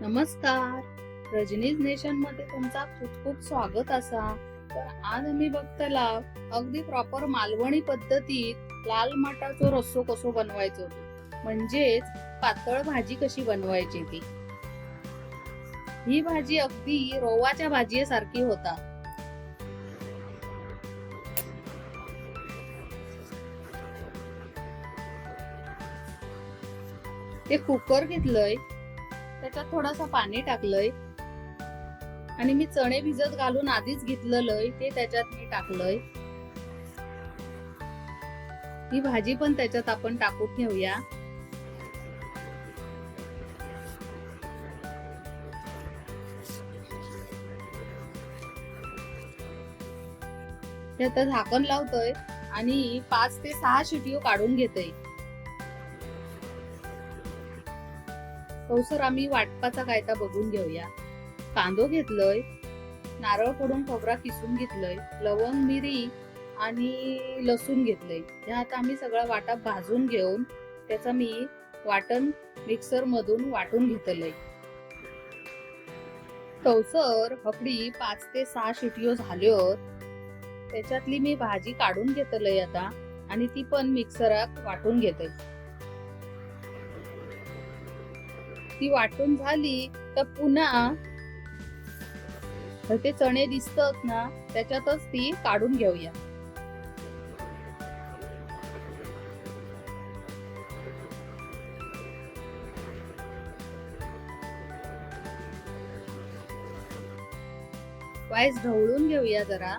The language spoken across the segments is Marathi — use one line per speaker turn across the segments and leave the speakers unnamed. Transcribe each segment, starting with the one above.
नमस्कार. रजनीज नेशन मध्ये तुमचा खूप खूप स्वागत असा. तर आज आम्ही बघतला अगदी प्रॉपर मालवणी पद्धतीत लाल माटाचो रस्सो कसो बनवायचो, म्हणजेच पातळ भाजी कशी बनवायची ती. ही भाजी अगदी रवाच्या भाजीसारखी होता. ते कुकर घेतलंय, त्याच्यात थोडासा पाणी टाकलंय आणि मी चणे भिजत घालून आधीच घेतलेलंय ते त्याच्यात मी टाकलंय. ही भाजी पण त्याच्यात आपण टाकून घेऊया. त्यात झाकण लावतोय आणि 5 ते 6 शिट्यो काढून घेतोय. सर आम्ही वाटपाचा कायदा बघून घेऊया. कांदो घेतलंय, नारळ फोडून खोबरा किसून घेतलंय, लवंग मिरी आणि लसूण घेतलंय. ह्यात आम्ही सगळा वाटा भाजून घेऊन त्याचा मी वाटण मिक्सर मधून वाटून घेतलंय. तवसर हकडी 5 ते 6 शिट्यो झाल्यो, त्याच्यातली मी भाजी काढून घेतलंय आता आणि ती पण मिक्सरात वाटून घेतोय. ती वाटून झाली तर पुन्हा ते चणे दिसतात ना, त्याच्यातच ती काढून घेऊया. वाईस ढवळून घेऊया जरा.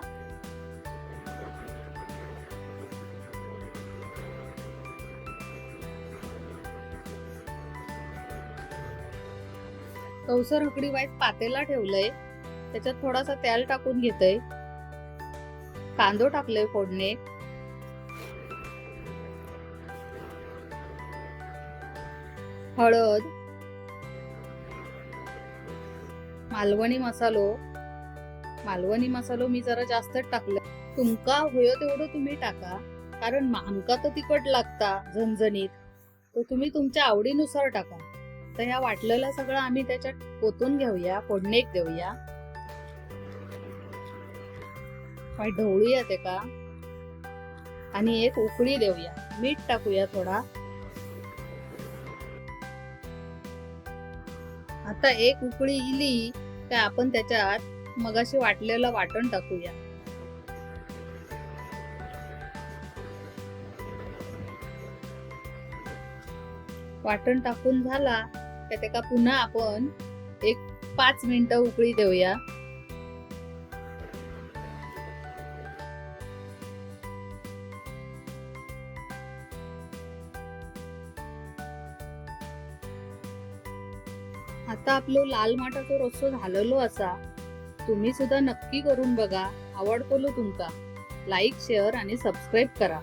तवसर हकडी वाईस पातेला ठेवलंय, त्याच्यात थोडासा तेल टाकून घेतोय. कांदो टाकलंय फोडणे, हळद, मालवणी मसालो मी जरा जास्त टाकलं. तुमका होय तेवढं तुम्ही टाका, कारण आमका तर तिखट लागता झणझणीत, तर तुम्ही तुमच्या आवडीनुसार टाका. तर ह्या वाटलेला सगळं आम्ही त्याच्यात ओतून घेऊया, फोडणी देऊया. ढवळूया ते का आणि एक उकळी देऊया. मीठ टाकूया थोडा. आता एक उकळी इली तर आपण त्याच्यात मगाशी वाटलेलं वाटण टाकूया. वाटण टाकून झाला तर त्याका पुन्हा आपण एक 5 मिनिटं उकळी देऊया. आता आपलो लाल माटाचो रस्सो झालेलो असा. तुम्ही सुद्धा नक्की करून बघा. आवडतलो तुमका. लाईक, शेअर आणि सबस्क्राईब करा.